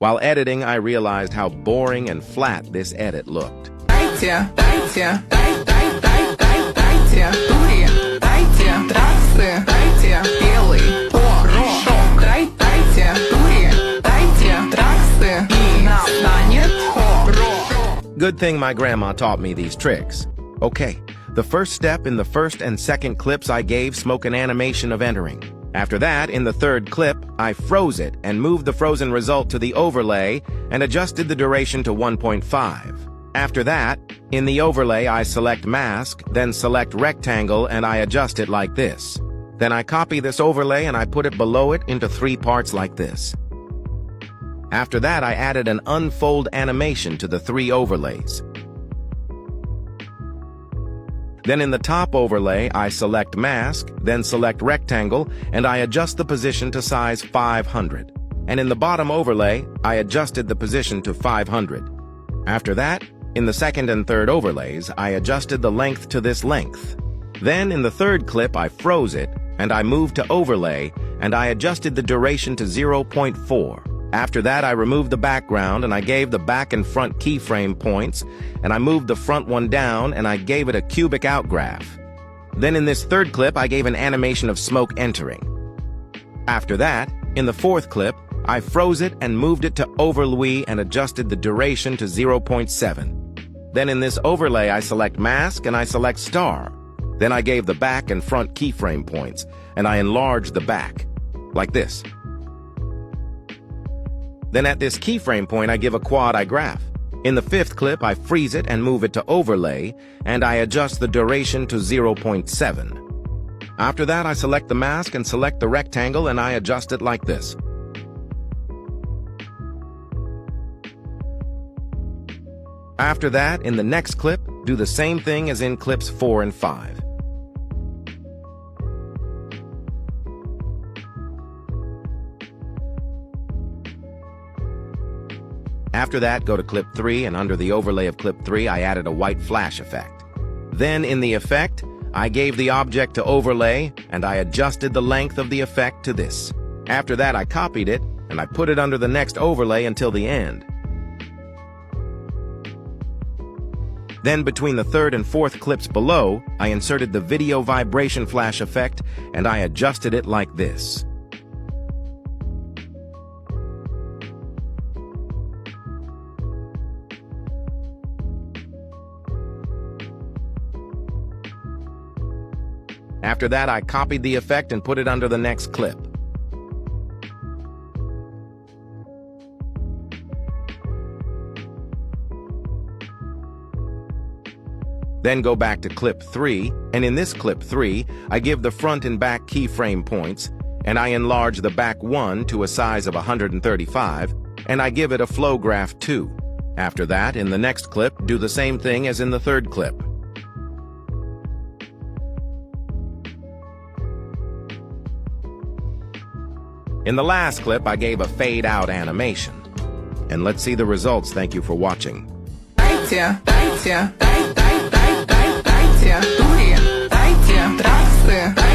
While editing, I realized how boring and flat this edit looked. Good thing my grandma taught me these tricks. Okay, the first step in the first and second clips I gave Smoke an animation of entering. After that, in the third clip, I froze it and moved the frozen result to the overlay and adjusted the duration to 1.5. After that, in the overlay I select mask, then select rectangle and I adjust it like this. Then I copy this overlay and I put it below it into 3 parts like this. After that, I added an unfold animation to the 3 overlays. Then in the top overlay, I select mask, then select rectangle, and I adjust the position to size 500. And in the bottom overlay, I adjusted the position to 500. After that, in the second and third overlays, I adjusted the length to this length. Then in the third clip, I froze it, and I moved to overlay, and I adjusted the duration to 0.4. After that, I removed the background and I gave the back and front keyframe points, and I moved the front one down and I gave it a cubic outgraph. Then in this third clip, I gave an animation of smoke entering. After that, in the fourth clip, I froze it and moved it to overlay and adjusted the duration to 0.7. Then in this overlay, I select mask and I select star. Then I gave the back and front keyframe points, and I enlarged the back, like this. Then at this keyframe point, I give a quad eye graph. In the fifth clip, I freeze it and move it to overlay, and I adjust the duration to 0.7. After that, I select the mask and select the rectangle, and I adjust it like this. After that, in the next clip, do the same thing as in clips 4 and 5. After that, go to clip 3, and under the overlay of clip 3, I added a white flash effect. Then in the effect, I gave the object to overlay, and I adjusted the length of the effect to this. After that, I copied it, and I put it under the next overlay until the end. Then between the third and fourth clips below, I inserted the video vibration flash effect, and I adjusted it like this. After that, I copied the effect and put it under the next clip. Then go back to clip 3, and in this clip 3, I give the front and back keyframe points, and I enlarge the back one to a size of 135, and I give it a flow graph too. After that, in the next clip, do the same thing as in the third clip. In the last clip, I gave a fade-out animation. And let's see the results. Thank you for watching. Дайте, трассы.